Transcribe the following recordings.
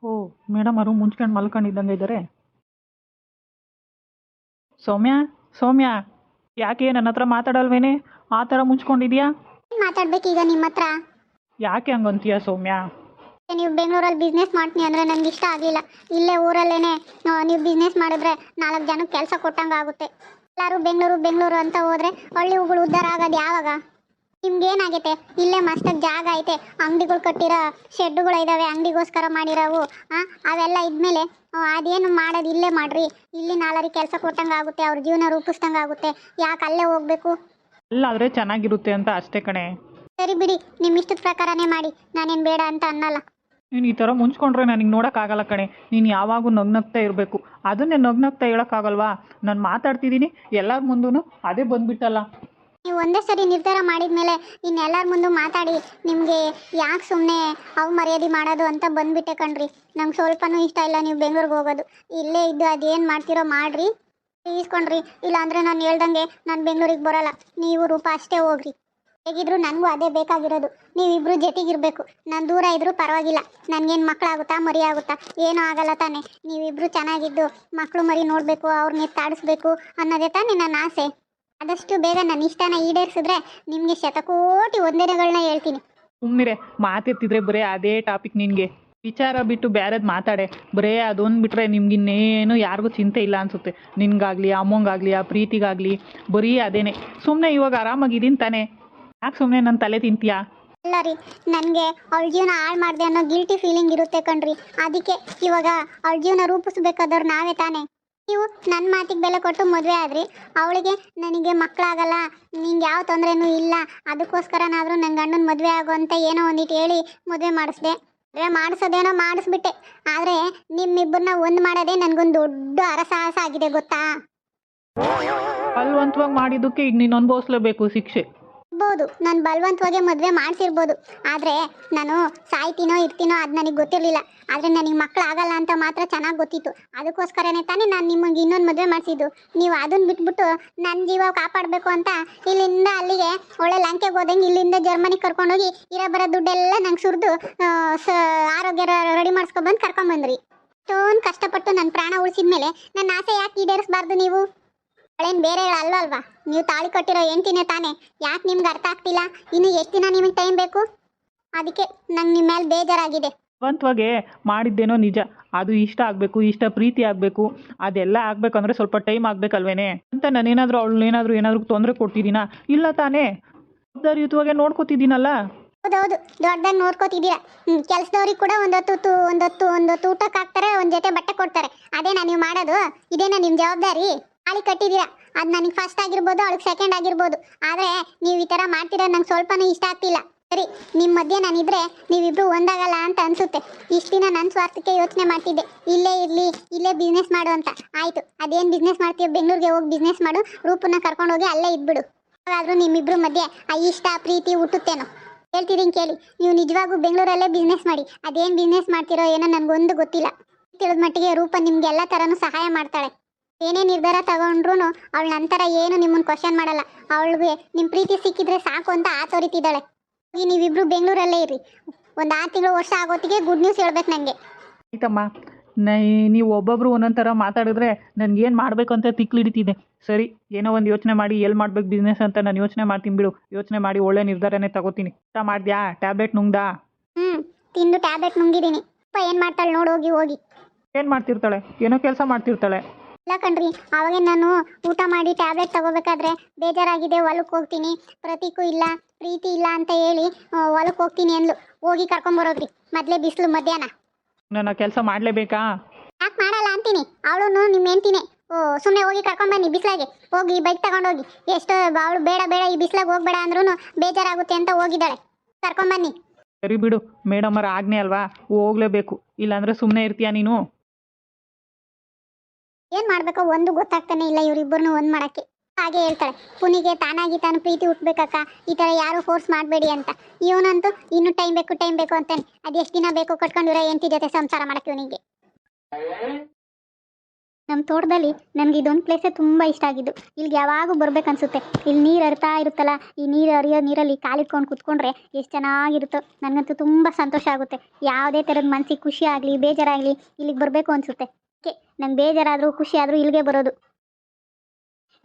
ಓ madam ಅವರು ಮುಂಚ್ಕೊಂಡು ಮಲ್ಕೊಂಡಿದ್ದಂಗೆ ಇದ್ದಾರೆ. ಸೌಮ್ಯ ಸೌಮ್ಯ, ಯಾಕೆ ನನ್ನ ಹತ್ರ ಮಾತಾಡಲ್ವೇನೆ? ಆ ಥರ ಮುಚ್ಕೊಂಡಿದ್ಯಾ? ಮಾತಾಡ್ಬೇಕೀಗ ನಿಮ್ಮ ಹತ್ರ. ಯಾಕೆ ಹಂಗಂತೀಯ ಸೌಮ್ಯ? ನೀವು ಬೆಂಗಳೂರಲ್ಲಿ ಬಿಸ್ನೆಸ್ ಮಾಡ್ತೀನಿ ಅಂದರೆ ನನಗೆ ಇಷ್ಟ ಆಗಲಿಲ್ಲ. ಇಲ್ಲೇ ಊರಲ್ಲೇನೆ ನೀವು ಬಿಸ್ನೆಸ್ ಮಾಡಿದ್ರೆ 4 ಜನಕ್ಕೆ ಕೆಲಸ ಕೊಟ್ಟಂಗೆ ಆಗುತ್ತೆ. ಎಲ್ಲರೂ ಬೆಂಗಳೂರು ಬೆಂಗಳೂರು ಅಂತ ಹೋದರೆ ಹಳ್ಳಿಗಳು ಉದ್ಧಾರ ಆಗೋದು ಯಾವಾಗ? ನಿಮ್ಗೇನಾಗೈತೆ? ಇಲ್ಲೇ ಮಸ್ತಾಗಿ ಜಾಗ ಐತೆ, ಅಂಗಡಿಗಳು ಕಟ್ಟಿರೋ ಶೆಡ್ಡುಗಳು ಇದ್ದಾವೆ, ಅಂಗಡಿಗೋಸ್ಕರ ಮಾಡಿರೋವು. ಅವೆಲ್ಲ ಇದ್ಮೇಲೆ ಅದೇನು ಮಾಡೋದು ಇಲ್ಲೇ ಮಾಡ್ರಿ. ಇಲ್ಲಿ 4 ಕೆಲಸ ಕೊಟ್ಟಂಗೆ ಆಗುತ್ತೆ, ಅವ್ರ ಜೀವನ ರೂಪಿಸ್ದಂಗೆ ಆಗುತ್ತೆ. ಯಾಕೆ ಅಲ್ಲೇ ಹೋಗ್ಬೇಕು? ಅಲ್ಲಾದರೆ ಚೆನ್ನಾಗಿರುತ್ತೆ ಅಂತ ಅಷ್ಟೇ ಕಣೆ. ಸರಿ ಬಿಡಿ, ನಿಮ್ಮ ಇಷ್ಟದ ಪ್ರಕಾರನೇ ಮಾಡಿ, ನಾನೇನು ಬೇಡ ಅಂತ ಅನ್ನಲ್ಲ. ನೀನು ಈ ಥರ ಮುಂಚ್ಕೊಂಡ್ರೆ ನನಗೆ ನೋಡೋಕ್ಕಾಗಲ್ಲ ಕಣೆ. ನೀನು ಯಾವಾಗೂ ನಗ್ನಗ್ತಾ ಇರಬೇಕು. ಅದನ್ನೇ ನಗ್ನಗ್ತಾ ಹೇಳೋಕ್ಕಾಗಲ್ವಾ? ನಾನು ಮಾತಾಡ್ತಿದ್ದೀನಿ ಎಲ್ಲರ ಮುಂದೂ, ಅದೇ ಬಂದುಬಿಟ್ಟಲ್ಲ. ನೀವು ಒಂದೇ ಸರಿ ನಿರ್ಧಾರ ಮಾಡಿದ ಮೇಲೆ ಇನ್ನೆಲ್ಲರ ಮುಂದೆ ಮಾತಾಡಿ ನಿಮಗೆ ಯಾಕೆ ಸುಮ್ಮನೆ ಮರ್ಯಾದೆ ಮಾಡೋದು ಅಂತ ಬಂದುಬಿಟ್ಟೆ ಕಣ್ರಿ. ನಂಗೆ ಸ್ವಲ್ಪನೂ ಇಷ್ಟ ಇಲ್ಲ ನೀವು ಬೆಂಗಳೂರಿಗೆ ಹೋಗೋದು. ಇಲ್ಲೇ ಇದ್ದು ಅದೇನು ಮಾಡ್ತಿರೋ ಮಾಡಿರಿ, ಈಸ್ಕೊಂಡ್ರಿ. ಇಲ್ಲಾಂದರೆ ನಾನು ಹೇಳ್ದಂಗೆ ನಾನು ಬೆಂಗಳೂರಿಗೆ ಬರೋಲ್ಲ, ನೀವು ರೂಪ ಅಷ್ಟೇ ಹೋಗ್ರಿ. ಹೇಗಿದ್ರು ನನಗೂ ಅದೇ ಬೇಕಾಗಿರೋದು, ನೀವಿಬ್ಬರು ಜೊತೆಗಿರಬೇಕು. ನಾನು ದೂರ ಇದ್ದರೂ ಪರವಾಗಿಲ್ಲ, ನನಗೇನು ಮಕ್ಕಳಾಗುತ್ತಾ ಮರಿ ಆಗುತ್ತಾ? ಏನೂ ಆಗಲ್ಲ ತಾನೆ. ನೀವಿಬ್ಬರು ಚೆನ್ನಾಗಿದ್ದು ಮಕ್ಕಳು ಮರಿ ನೋಡಬೇಕು, ಅವ್ರನ್ನ ತಾಡಿಸ್ಬೇಕು ಅನ್ನೋದೇ ತಾನೇ ನನ್ನ ಆಸೆ. ಆದಷ್ಟು ಬೇಗ ನನ್ನ ಇಷ್ಟನ ಈಡೇರಿಸಿದ್ರೆ ನಿಮಗೆ ಶತಕೋಟಿ ವಂದನೆಗಳನ್ನ ಹೇಳ್ತೀನಿ. ಸುಮ್ಮನಿರೆ, ಮಾತಿರ್ತಿದ್ರೆ ಬರೀ ಅದೇ ಟಾಪಿಕ್. ನಿನಗೆ ವಿಚಾರ ಬಿಟ್ಟು ಬೇರೆದು ಮಾತಾಡೆ. ಬರೇ ಅದೊಂದು ಬಿಟ್ಟರೆ ನಿಮ್ಗಿನ್ನೇನು ಯಾರಿಗೂ ಚಿಂತೆ ಇಲ್ಲ ಅನಿಸುತ್ತೆ. ನಿನಗಾಗಲಿ, ಅಮ್ಮಂಗಾಗಲಿ, ಆ ಪ್ರೀತಿಗಾಗಲಿ ಬರೀ ಅದೇನೆ. ಸುಮ್ಮನೆ ಇವಾಗ ಆರಾಮಾಗಿದ್ದೀನಿ ತಾನೆ, ಯಾಕೆ ಸುಮ್ಮನೆ ನನ್ನ ತಲೆ ತಿಂತೀಯಾ? ಅಲ್ಲ ರೀ, ನನಗೆ ಅವಳ ಜೀವನ ಹಾಳು ಮಾಡಿದೆ ಅನ್ನೋ ಗಿಲ್ಟಿ ಫೀಲಿಂಗ್ ಇರುತ್ತೆ ಕಣ್ರಿ. ಅದಕ್ಕೆ ಇವಾಗ ಅವಳ ಜೀವನ ರೂಪಿಸ್ಬೇಕಾದವ್ರು ನಾವೇ ತಾನೇ. ನೀವು ನನ್ನ ಮಾತಿಗೆ ಬೆಲೆ ಕೊಟ್ಟು ಮದುವೆ ಆದ್ರಿ, ಅವಳಿಗೆ ನನಗೆ ಮಕ್ಕಳಾಗಲ್ಲ, ನಿಂಗೆ ಯಾವ ತೊಂದರೆನೂ ಇಲ್ಲ, ಅದಕ್ಕೋಸ್ಕರನಾದರೂ ನನ್ನ ಗಂಡನ ಮದುವೆ ಆಗೋ ಅಂತ ಏನೋ ಒಂದಿಟ್ಟು ಹೇಳಿ ಮದುವೆ ಮಾಡಿಸ್ದೆ. ಮದುವೆ ಮಾಡಿಸೋದೇನೋ ಮಾಡಿಸ್ಬಿಟ್ಟೆ, ಆದರೆ ನಿಮ್ಮಿಬ್ಬರನ್ನ ಒಂದು ಮಾಡೋದೇ ನನಗೊಂದು ದೊಡ್ಡ ಅರಸಾಹಸ ಆಗಿದೆ ಗೊತ್ತಾ? ಬಲವಂತವಾಗಿ ಮಾಡಿದ್ದಕ್ಕೆ ಈಗ ನೀನು ಅನುಭವಿಸ್ಲೇಬೇಕು ಶಿಕ್ಷೆ. ಇರ್ಬೋದು, ನಾನು ಬಲವಂತವಾಗಿ ಮದುವೆ ಮಾಡಿಸಿರ್ಬೋದು, ಆದರೆ ನಾನು ಸಾಯ್ತೀನೋ ಇರ್ತೀನೋ ಅದು ನನಗೆ ಗೊತ್ತಿರಲಿಲ್ಲ. ಆದರೆ ನನಗೆ ಮಕ್ಕಳಾಗಲ್ಲ ಅಂತ ಮಾತ್ರ ಚೆನ್ನಾಗಿ ಗೊತ್ತಿತ್ತು. ಅದಕ್ಕೋಸ್ಕರನೇ ತಾನೇ ನಾನು ನಿಮಗೆ ಇನ್ನೊಂದು ಮದುವೆ ಮಾಡಿಸಿದ್ದು. ನೀವು ಅದನ್ನು ಬಿಟ್ಬಿಟ್ಟು ನನ್ನ ಜೀವ ಕಾಪಾಡಬೇಕು ಅಂತ ಇಲ್ಲಿಂದ ಅಲ್ಲಿಗೆ ಒಳ್ಳೆ ಲಂಕೆಗೆ ಹೋದಂಗೆ ಇಲ್ಲಿಂದ ಜರ್ಮನಿಗೆ ಕರ್ಕೊಂಡೋಗಿ ಇರೋ ಬರೋ ದುಡ್ಡೆಲ್ಲ ನಂಗೆ ಸುರಿದು ಆರೋಗ್ಯ ರೆಡಿ ಮಾಡಿಸ್ಕೊಬಂದು ಕರ್ಕೊಂಬಂದ್ರಿ. ಅಷ್ಟೊಂದು ಕಷ್ಟಪಟ್ಟು ನನ್ನ ಪ್ರಾಣ ಉಳಿಸಿದ ಮೇಲೆ ನನ್ನ ಆಸೆ ಯಾಕೆ ಈಡೇರಿಸಬಾರ್ದು? ನೀವು ಅವಳೇನು ಬೇರೆ ಅಲ್ವಲ್ವಾ? ನೀವು ತಾಳಿ ಕಟ್ಟಿರೋ ಹೆಂಡ್ತಿನೇ ತಾನೇ. ಯಾಕೆ ನಿಮ್ಗೆ ಅರ್ಥ ಆಗ್ತಿಲ್ಲ? ಇನ್ನು ಎಷ್ಟು ದಿನ ನಿಮಗೆ ಟೈಮ್ ಬೇಕು? ಅದಕ್ಕೆ ನಂಗೆ ನಿಮ್ಮ ಮೇಲೆ ಬೇಜಾರಾಗಿದೆ. ಬಲವಂತವಾಗಿ ಮಾಡಿದ್ದೇನೋ ನಿಜ, ಅದು ಇಷ್ಟ ಆಗಬೇಕು, ಇಷ್ಟ ಪ್ರೀತಿ ಆಗಬೇಕು, ಅದೆಲ್ಲ ಆಗಬೇಕಂದ್ರೆ ಸ್ವಲ್ಪ ಟೈಮ್ ಆಗಬೇಕಲ್ವೇನೆ ಅಂತ ನಾನೇನಾದರೂ ಅವಳನ್ನೇನಾದರೂ ಏನಾದರೂ ತೊಂದರೆ ಕೊಡ್ತಿದ್ದೀನಾ? ಇಲ್ಲ ತಾನೇ, ಜವಾಬ್ದಾರಿಯುತವಾಗೆ ನೋಡ್ಕೊತಿದ್ದೀನಲ್ಲ. ಹೌದೌದು, ದೊಡ್ಡದಾಗಿ ನೋಡ್ಕೋತಿದ್ದೀರಾ. ಕೆಲಸದವ್ರಿಗೆ ಕೂಡ ಒಂದೊತ್ತು ಊಟಕ್ಕೆ ಹಾಕ್ತಾರೆ, ಒಂದು ಜೊತೆ ಬಟ್ಟೆ ಕೊಡ್ತಾರೆ. ಅದೇನಾ ನೀವು ಮಾಡೋದು? ಇದೇನಾ ನಿಮ್ಮ ಜವಾಬ್ದಾರಿ? ತಾಳಿ ಕಟ್ಟಿದ್ದೀರಾ, ಅದು ನನಗೆ ಫಸ್ಟ್ ಆಗಿರ್ಬೋದು, ಅವಳಿಗೆ ಸೆಕೆಂಡ್ ಆಗಿರ್ಬೋದು, ಆದರೆ ನೀವು ಈ ಥರ ಮಾಡ್ತಿರೋದು ನಂಗೆ ಸ್ವಲ್ಪನೂ ಇಷ್ಟ ಆಗ್ತಿಲ್ಲ. ಸರಿ, ನಿಮ್ಮ ಮಧ್ಯೆ ನಾನಿದ್ರೆ ನೀವಿಬ್ರು ಒಂದಾಗಲ್ಲ ಅಂತ ಅನಿಸುತ್ತೆ. ಇಷ್ಟು ದಿನ ನನ್ನ ಸ್ವಾರ್ಥಕ್ಕೆ ಯೋಚನೆ ಮಾಡ್ತಿದ್ದೆ, ಇಲ್ಲೇ ಇರಲಿ, ಇಲ್ಲೇ ಬಿಸ್ನೆಸ್ ಮಾಡು ಅಂತ. ಆಯಿತು, ಅದೇನು ಬಿಸ್ನೆಸ್ ಮಾಡ್ತೀವಿ? ಬೆಂಗಳೂರಿಗೆ ಹೋಗಿ ಬಿಸ್ನೆಸ್ ಮಾಡು, ರೂಪನ್ನ ಕರ್ಕೊಂಡೋಗಿ ಅಲ್ಲೇ ಇದ್ಬಿಡು. ಹಾಗಾದರೂ ನಿಮ್ಮಿಬ್ರು ಮಧ್ಯೆ ಆ ಇಷ್ಟ ಪ್ರೀತಿ ಹುಟ್ಟುತ್ತೇನೋ? ಹೇಳ್ತಿದ್ದೀನಿ ಕೇಳಿ, ನೀವು ನಿಜವಾಗೂ ಬೆಂಗಳೂರಲ್ಲೇ ಬಿಸ್ನೆಸ್ ಮಾಡಿ. ಅದೇನು ಬಿಸ್ನೆಸ್ ಮಾಡ್ತಿರೋ ಏನೋ ನನಗೊಂದು ಗೊತ್ತಿಲ್ಲ. ತಿಳಿದ ಮಟ್ಟಿಗೆ ರೂಪ ನಿಮ್ಗೆ ಎಲ್ಲ ಥರನೂ ಸಹಾಯ ಮಾಡ್ತಾಳೆ. ಏನೇ ನಿರ್ಧಾರ ತಗೊಂಡ್ರು ಅವಳ ನಂತರ ಏನು ನಿಮ್ಮನ್ನು ಕ್ವಶನ್ ಮಾಡಲ್ಲ. ಅವಳಿಗೆ ನಿಮ್ಮ ಪ್ರೀತಿ ಸಿಕ್ಕಿದ್ರೆ ಸಾಕು ಅಂತ ತೋರಿತಿದ್ದಾಳೆ. ಈಗ ನೀವಿಬ್ರು ಬೆಂಗಳೂರಲ್ಲೇ ಇರಿ, ಒಂದು 6 ತಿಂಗಳು ವರ್ಷ ಆಗೋತ್ತಿಗೆ ಗುಡ್ ನ್ಯೂಸ್ ಹೇಳ್ಬೇಕು ನನಗೆ. ಆಯ್ತಮ್ಮ, ನೀವು ಒಬ್ಬೊಬ್ರು ಒಂದೊಂದು ಥರ ಮಾತಾಡಿದ್ರೆ ನನಗೇನು ಮಾಡಬೇಕು ಅಂತ ತಿಕ್ಲಿಡಿತಿದೆ. ಸರಿ, ಏನೋ ಒಂದು ಯೋಚನೆ ಮಾಡಿ ಎಲ್ಲಿ ಮಾಡ್ಬೇಕು ಬಿಸ್ನೆಸ್ ಅಂತ ನಾನು ಯೋಚನೆ ಮಾಡ್ತೀನಿ ಬಿಡು. ಯೋಚನೆ ಮಾಡಿ ಒಳ್ಳೆ ನಿರ್ಧಾರನೇ ತಗೋತೀನಿ. ಊಟ ಮಾಡಿದ್ಯಾ? ಟ್ಯಾಬ್ಲೆಟ್ ನುಂಗ್ದಾ? ತಿಂದು ಟ್ಯಾಬ್ಲೆಟ್ ನುಂಗಿದ್ದೀನಿ. ಅಪ್ಪ ಏನು ಮಾಡ್ತಾಳೆ ನೋಡು, ಹೋಗಿ. ಏನು ಮಾಡ್ತಿರ್ತಾಳೆ? ಏನೋ ಕೆಲಸ ಮಾಡ್ತಿರ್ತಾಳೆ. ಇಲ್ಲ ಕಣ್ರಿ, ಅವಾಗೇ ನಾನು ಊಟ ಮಾಡಿ ಟ್ಯಾಬ್ಲೆಟ್ ತಗೋಬೇಕಾದ್ರೆ ಬೇಜಾರಾಗಿದೆ, ಹೊಲಕ್ಕೆ ಹೋಗ್ತೀನಿ, ಪ್ರತೀಕು ಇಲ್ಲ, ಪ್ರೀತಿ ಇಲ್ಲ ಅಂತ ಹೇಳಿ ಹೊಲಕ್ಕೆ ಹೋಗ್ತೀನಿ ಅಂದ್ಲು. ಹೋಗಿ ಕರ್ಕೊಂಬರೋದ್ರಿ, ಮೊದಲೇ ಬಿಸಿಲು ಮಧ್ಯಾಹ್ನ. ನಾನು ಕೆಲಸ ಮಾಡಲೇಬೇಕಾ? ಯಾಕೆ ಮಾಡಲ್ಲ ಅಂತೀನಿ. ಅವಳು ನಿಮ್ಮ ಹೆಂಡ್ತಿನೇ. ಸುಮ್ಮನೆ ಹೋಗಿ ಕರ್ಕೊಂಬನ್ನಿ ಬಿಸಿಲಾಗೆ. ಹೋಗಿ ಬೈಕ್ ತಗೊಂಡೋಗಿ. ಎಷ್ಟು ಅವಳು ಬೇಡ ಈ ಬಿಸಿಲಾಗ ಹೋಗ್ಬೇಡ ಅಂದ್ರೂ ಬೇಜಾರಾಗುತ್ತೆ ಅಂತ ಹೋಗಿದ್ದಾಳೆ. ಕರ್ಕೊಂಬನ್ನಿ. ಸರಿ ಬಿಡು, ಮೇಡಮರ ಆಜ್ಞೆ ಅಲ್ವಾ, ಹೋಗ್ಲೇಬೇಕು. ಇಲ್ಲಾಂದ್ರೆ ಸುಮ್ಮನೆ ಇರ್ತೀಯಾ ನೀನು? ಏನು ಮಾಡಬೇಕೋ ಒಂದು ಗೊತ್ತಾಗ್ತಾನೆ ಇಲ್ಲ ಇವರಿಬ್ಬರನ್ನು ಒಂದು ಮಾಡೋಕ್ಕೆ. ಹಾಗೆ ಹೇಳ್ತಾಳೆ, ಪುನಿಗೆ ತಾನಾಗಿ ತಾನು ಪ್ರೀತಿ ಹುಟ್ಟಬೇಕಕ್ಕ, ಈ ಥರ ಯಾರು ಫೋರ್ಸ್ ಮಾಡಬೇಡಿ ಅಂತ. ಇವನಂತೂ ಇನ್ನೂ ಟೈಮ್ ಬೇಕು ಅಂತಾನೆ. ಅದು ಎಷ್ಟು ದಿನ ಬೇಕು ಕಟ್ಕೊಂಡಿರೋ ಹೆಂಡತಿ ಜೊತೆ ಸಂಸಾರ ಮಾಡೋಕ್ಕೆ ಇವನಿಗೆ. ನಮ್ಮ ತೋಟದಲ್ಲಿ ನನಗೆ ಇದೊಂದು ಪ್ಲೇಸೇ ತುಂಬ ಇಷ್ಟ ಆಗಿದ್ದು. ಇಲ್ಲಿಗೆ ಯಾವಾಗೂ ಬರ್ಬೇಕನ್ಸುತ್ತೆ. ಇಲ್ಲಿ ನೀರು ಹರಿತಾ ಇರುತ್ತಲ್ಲ, ಈ ನೀರು ಹರಿಯೋ ನೀರಲ್ಲಿ ಕಾಲಿಟ್ಕೊಂಡು ಕುತ್ಕೊಂಡ್ರೆ ಎಷ್ಟು ಚೆನ್ನಾಗಿರುತ್ತೋ. ನನಗಂತೂ ತುಂಬ ಸಂತೋಷ ಆಗುತ್ತೆ. ಯಾವುದೇ ಥರದ ಮನಸ್ಸಿಗೆ ಖುಷಿ ಆಗಲಿ ಬೇಜಾರಾಗಲಿ ಇಲ್ಲಿಗೆ ಬರಬೇಕು ಅನಿಸುತ್ತೆ. ಓಕೆ, ನಂಗೆ ಬೇಜಾರಾದರೂ ಖುಷಿ ಆದರೂ ಇಲ್ಲಿಗೆ ಬರೋದು.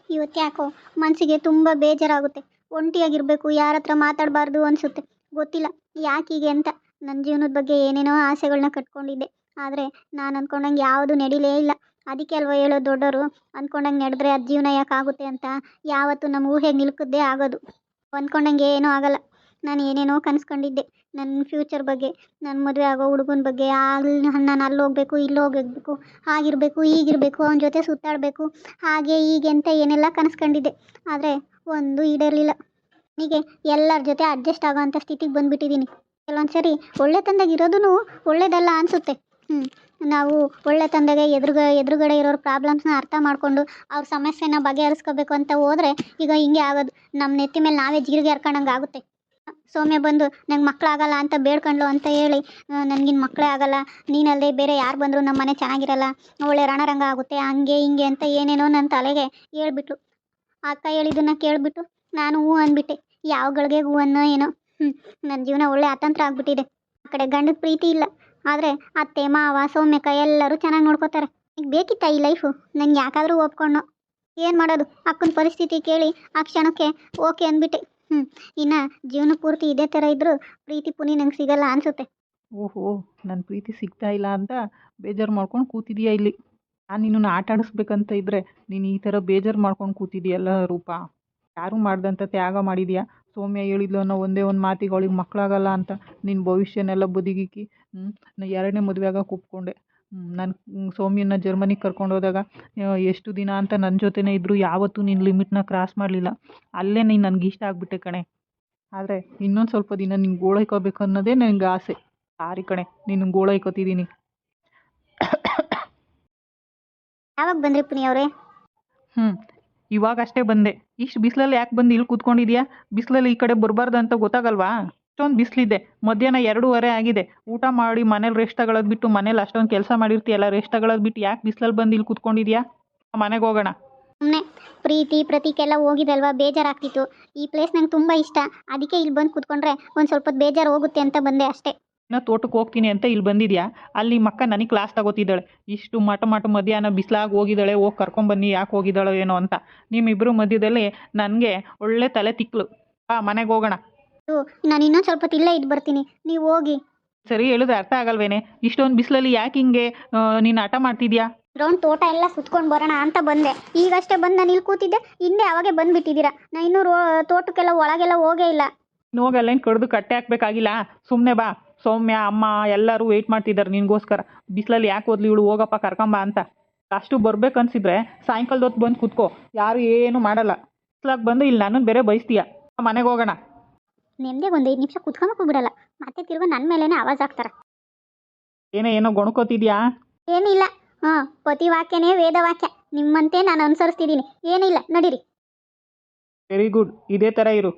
ಇವತ್ತು ಯಾಕೋ ಮನಸ್ಸಿಗೆ ತುಂಬ ಬೇಜಾರಾಗುತ್ತೆ. ಒಂಟಿಯಾಗಿರಬೇಕು, ಯಾರ ಹತ್ರ ಮಾತಾಡಬಾರ್ದು ಅನಿಸುತ್ತೆ. ಗೊತ್ತಿಲ್ಲ ಯಾಕೀಗೆ ಅಂತ. ನನ್ನ ಜೀವನದ ಬಗ್ಗೆ ಏನೇನೋ ಆಸೆಗಳನ್ನ ಕಟ್ಕೊಂಡಿದ್ದೆ. ಆದರೆ ನಾನು ಅಂದ್ಕೊಂಡಂಗೆ ಯಾವುದೂ ನಡೀಲೇ ಇಲ್ಲ. ಅದಕ್ಕೆ ಅಲ್ವ ಹೇಳೋ ದೊಡ್ಡವರು, ಅಂದ್ಕೊಂಡಂಗೆ ನಡೆದ್ರೆ ಅದು ಜೀವನ ಯಾಕಾಗುತ್ತೆ ಅಂತ. ಯಾವತ್ತೂ ನಮ್ಮ ಊಹೆಗೆ ನಿಲ್ಕದ್ದೇ ಆಗೋದು. ಅಂದ್ಕೊಂಡಂಗೆ ಏನೂ ಆಗಲ್ಲ. ನಾನು ಏನೇನೋ ಕನಸ್ಕೊಂಡಿದ್ದೆ ನನ್ನ ಫ್ಯೂಚರ್ ಬಗ್ಗೆ, ನನ್ನ ಮದುವೆ ಆಗೋ ಹುಡುಗನ ಬಗ್ಗೆ. ಅಲ್ಲಿ ನಾನು ಅಲ್ಲಿ ಹೋಗ್ಬೇಕು, ಇಲ್ಲಿ ಹೋಗಬೇಕು, ಆಗಿರಬೇಕು, ಈಗಿರಬೇಕು, ಅವನ ಜೊತೆ ಸುತ್ತಾಡಬೇಕು, ಹಾಗೆ ಹೀಗೆ ಅಂತ ಏನೆಲ್ಲ ಕನಸ್ಕೊಂಡಿದ್ದೆ. ಆದರೆ ಒಂದು ಈಡೇರಲಿಲ್ಲ. ನನಗೆ ಎಲ್ಲರ ಜೊತೆ ಅಡ್ಜಸ್ಟ್ ಆಗೋ ಅಂಥ ಸ್ಥಿತಿಗೆ ಬಂದುಬಿಟ್ಟಿದ್ದೀನಿ. ಕೆಲವೊಂದು ಸರಿ ಒಳ್ಳೆ ತಂದಾಗಿ ಇರೋದೂ ಒಳ್ಳೇದಲ್ಲ ಅನಿಸುತ್ತೆ. ನಾವು ಒಳ್ಳೆ ತಂದಾಗೆ ಎದುರುಗಡೆ ಇರೋರ ಪ್ರಾಬ್ಲಮ್ಸ್ನ ಅರ್ಥ ಮಾಡಿಕೊಂಡು ಅವ್ರ ಸಮಸ್ಯೆನ ಬಗೆಹರಿಸ್ಕೋಬೇಕು ಅಂತ ಹೋದರೆ ಈಗ ಹಿಂಗೆ ಆಗೋದು. ನಮ್ಮ ನೆತ್ತಿ ಮೇಲೆ ನಾವೇ ಜೀರಿಗೆ ಹರ್ಕೊಂಡಂಗೆ ಆಗುತ್ತೆ. ಸೌಮ್ಯ ಬಂದು ನಂಗೆ ಮಕ್ಕಳಾಗಲ್ಲ ಅಂತ ಬೇಡ್ಕೊಂಡ್ಲು ಅಂತ ಹೇಳಿ, ನನಗಿನ್ನು ಮಕ್ಕಳೇ ಆಗಲ್ಲ, ನೀನಲ್ಲದೆ ಬೇರೆ ಯಾರು ಬಂದರೂ ನಮ್ಮ ಮನೆ ಚೆನ್ನಾಗಿರಲ್ಲ, ಒಳ್ಳೆ ರಣರಂಗ ಆಗುತ್ತೆ, ಹಂಗೆ ಹಿಂಗೆ ಅಂತ ಏನೇನೋ ನನ್ನ ತಲೆಗೆ ಹೇಳ್ಬಿಟ್ಲು. ಅಕ್ಕ ಹೇಳಿದ್ದನ್ನು ಕೇಳಿಬಿಟ್ಟು ನಾನು ಹೂ ಅಂದ್ಬಿಟ್ಟೆ. ಯಾವಗಳಿಗೆ ಹೂ ಅನ್ನೋ ಏನೋ. ನನ್ನ ಜೀವನ ಒಳ್ಳೆ ಅತಂತ್ರ ಆಗ್ಬಿಟ್ಟಿದೆ. ಆ ಕಡೆ ಗಂಡದ ಪ್ರೀತಿ ಇಲ್ಲ, ಆದರೆ ಅತ್ತೆ ಮಾವ ಸೌಮ್ಯಕ್ಕ ಎಲ್ಲರೂ ಚೆನ್ನಾಗಿ ನೋಡ್ಕೋತಾರೆ. ಈಗ ಬೇಕಿತ್ತ ಈ ಲೈಫು? ನಂಗೆ ಯಾಕಾದರೂ ಒಪ್ಕೊಂಡು ಏನು ಮಾಡೋದು? ಅಕ್ಕನ ಪರಿಸ್ಥಿತಿ ಕೇಳಿ ಆ ಕ್ಷಣಕ್ಕೆ ಓಕೆ ಅಂದ್ಬಿಟ್ಟೆ. ಇನ್ನು ಜೀವನ ಪೂರ್ತಿ ಇದೇ ಥರ ಇದ್ದರೂ ಪ್ರೀತಿ ಪುನಿ ನಂಗೆ ಸಿಗಲ್ಲ ಅನಿಸುತ್ತೆ. ಓಹೋ, ನನ್ನ ಪ್ರೀತಿ ಸಿಗ್ತಾ ಇಲ್ಲ ಅಂತ ಬೇಜಾರು ಮಾಡ್ಕೊಂಡು ಕೂತಿದೀಯಾ ಇಲ್ಲಿ. ನಾನು ನಿನ್ನನ್ನು ಆಟ ಆಡಿಸ್ಬೇಕಂತ ಇದ್ದರೆ ನೀನು ಈ ಥರ ಬೇಜಾರು ಮಾಡ್ಕೊಂಡು ಕೂತಿದೀಯಲ್ಲ ರೂಪ. ಯಾರೂ ಮಾಡ್ದಂಥ ತ್ಯಾಗ ಮಾಡಿದೀಯಾ. ಸೌಮ್ಯ ಹೇಳಿದ್ಲು ಅನ್ನೋ ಒಂದೇ ಒಂದು ಮಾತಿಗೆ ಅವಳಿಗೆ ಮಕ್ಕಳಾಗಲ್ಲ ಅಂತ ನಿನ್ನ ಭವಿಷ್ಯನೆಲ್ಲ ಬದಿಗಿಕ್ಕಿ ನಾನು ಎರಡನೇ ಮದುವೆ ಆಗಕ್ಕೆ ಒಪ್ಕೊಂಡೆ. ನಾನು ಸೌಮ್ಯನ ಜರ್ಮನಿಗೆ ಕರ್ಕೊಂಡೋದಾಗ ಎಷ್ಟು ದಿನ ಅಂತ ನನ್ನ ಜೊತೆನೇ ಇದ್ದರೂ ಯಾವತ್ತೂ ನಿನ್ನ ಲಿಮಿಟ್ನ ಕ್ರಾಸ್ ಮಾಡಲಿಲ್ಲ. ಅಲ್ಲೇ ನೀನು ನನಗೆ ಇಷ್ಟ ಆಗಿಬಿಟ್ಟೆ ಕಣೆ. ಆದರೆ ಇನ್ನೊಂದು ಸ್ವಲ್ಪ ದಿನ ನಿನ್ನ ಗೋಳೈಕೋಬೇಕು ಅನ್ನೋದೇ ನನಗೆ ಆಸೆ. ಸಾರಿ ಕಣೆ, ನಿನ್ನ ಗೋಳೈಕೋತಿದ್ದೀನಿ. ಯಾವಾಗ ಬಂದ್ರಿ ಪುನಿ ಅವರೇ? ಇವಾಗಷ್ಟೇ ಬಂದೆ. ಇಷ್ಟು ಬಿಸಿಲಲ್ಲಿ ಯಾಕೆ ಬಂದು ಇಲ್ಲಿ ಕೂತ್ಕೊಂಡಿದ್ಯಾ? ಬಿಸಿಲಲ್ಲಿ ಈ ಕಡೆ ಬರಬಾರ್ದು ಅಂತ ಗೊತ್ತಾಗಲ್ವಾ? ಅಷ್ಟೊಂದು ಬಿಸಿಲಿದೆ. ಮಧ್ಯಾಹ್ನ 2:30 ಆಗಿದೆ. ಊಟ ಮಾಡಿ ಮನೇಲಿ ರೆಸ್ಟ್ ತಗೊಳ್ಳೋದು ಬಿಟ್ಟು, ಮನೇಲಿ ಅಷ್ಟೊಂದು ಕೆಲಸ ಮಾಡಿರ್ತೀಯಲ್ಲ, ರೆಸ್ಟ್ ತಗೊಳ್ಳೋದು ಬಿಟ್ಟು ಯಾಕೆ ಬಿಸಿಲಲ್ಲಿ ಬಂದು ಇಲ್ಲಿ ಕೂತ್ಕೊಂಡಿದ್ಯಾ? ಮನೆಗೆ ಹೋಗೋಣ. ಸುಮ್ಮನೆ ಪ್ರೀತಿ ಪ್ರತೀಕೆಲ್ಲ ಹೋಗಿದಲ್ವಾ, ಬೇಜಾರಾಗ್ತಿತ್ತು. ಈ ಪ್ಲೇಸ್ ನಂಗೆ ತುಂಬ ಇಷ್ಟ, ಅದಕ್ಕೆ ಇಲ್ಲಿ ಬಂದು ಕೂತ್ಕೊಂಡ್ರೆ ಒಂದು ಸ್ವಲ್ಪ ಬೇಜಾರು ಹೋಗುತ್ತೆ ಅಂತ ಬಂದೆ ಅಷ್ಟೇ. ಇನ್ನೂ ತೋಟಕ್ಕೆ ಹೋಗ್ತೀನಿ ಅಂತ ಇಲ್ಲಿ ಬಂದಿದ್ಯಾ? ಅಲ್ಲಿ ಮಕ್ಕ ನನಗೆ ಕ್ಲಾಸ್ ತಗೋತಿದ್ದಾಳೆ. ಇಷ್ಟು ಮಠ ಮಧ್ಯಾಹ್ನ ಬಿಸಿಲಾಗಿ ಹೋಗಿದ್ದಾಳೆ. ಹೋಗಿ ಕರ್ಕೊಂಬನ್ನಿ, ಯಾಕೆ ಹೋಗಿದ್ದಾಳೋ ಏನೋ ಅಂತ. ನಿಮ್ಮಿಬ್ಬರು ಮಧ್ಯದಲ್ಲಿ ನನಗೆ ಒಳ್ಳೆ ತಲೆ ತಿಕ್ಲು. ಮನೆಗೆ ಹೋಗೋಣ. ನಾನು ಇನ್ನೊಂದು ಸ್ವಲ್ಪ ಇಲ್ಲೇ ಇದ್ದು ಬರ್ತೀನಿ, ನೀವು ಹೋಗಿ. ಸರಿ ಹೇಳಿದ್ರೆ ಅರ್ಥ ಆಗಲ್ವೇನೆ? ಇಷ್ಟೊಂದು ಬಿಸಿಲಲ್ಲಿ ಯಾಕೆ ಹಿಂಗೆ ನೀನು ಆಟ ಮಾಡ್ತಿದ್ಯಾ? ರೌಂಡ್ ತೋಟ ಎಲ್ಲ ಸುತ್ಕೊಂಡು ಬರೋಣ ಅಂತ ಬಂದೆ. ಈಗಷ್ಟೇ ಬಂದು ನಾನು ಇಲ್ಲಿ ಕೂತಿದ್ದೆ, ಹಿಂದೆ ಅವಾಗೆ ಬಂದುಬಿಟ್ಟಿದ್ದೀರಾ. ನಾನು ಇನ್ನೂ ತೋಟಕ್ಕೆಲ್ಲ ಒಳಗೆಲ್ಲ ಹೋಗೇ ಇಲ್ಲ. ಹೋಗಲ್ಲೇನು ಕಡ್ದು ಕಟ್ಟೆ ಹಾಕ್ಬೇಕಾಗಿಲ್ಲ. ಸುಮ್ಮನೆ ಬಾ. ಸೌಮ್ಯ ಅಮ್ಮ ಎಲ್ಲರೂ ವೆಯ್ಟ್ ಮಾಡ್ತಿದ್ದಾರೆ ನಿನಗೋಸ್ಕರ. ಬಿಸಿಲಲ್ಲಿ ಯಾಕೆ ಓದ್ಲಿ ಇವಳು, ಹೋಗಪ್ಪ ಕರ್ಕೊಂಬ ಅಂತ. ಅಷ್ಟು ಬರ್ಬೇಕನ್ಸಿದ್ರೆ ಸಾಯಂಕಾಲದ ಹೊತ್ತು ಬಂದು ಕೂತ್ಕೋ, ಯಾರು ಏನು ಮಾಡಲ್ಲ. ಬಿಸಿಲಾಗಿ ಬಂದು ಇಲ್ಲಿ ನನ್ನನ್ನು ಬೇರೆ ಬಯಸ್ತೀಯ. ಮನೆಗೆ ಹೋಗೋಣ. ನೆಮ್ಮದಿ ಒಂದು 5 ನಿಮಿಷ ಕುತ್ಕೊಂಬಕ್ಕೂ ಬಿಡಲ್ಲ, ಮತ್ತೆ ತಿರ್ಗೋ ನನ್ನ ಮೇಲೇ ಆವಾಜ್ ಆಗ್ತಾರೆ. ಏನೋ ಗೊಣಕೋತಿದ್ಯಾ? ಏನಿಲ್ಲ. ಪತಿ ವಾಕ್ಯನೇ ವೇದವಾಕ್ಯ. ನಿಮ್ಮಂತೆ ನಾನು ಅನುಸರಿಸ್ತಿದ್ದೀನಿ. ಏನಿಲ್ಲ, ನಡೀರಿ. ವೆರಿ ಗುಡ್, ಇದೇ ಥರ ಇರು.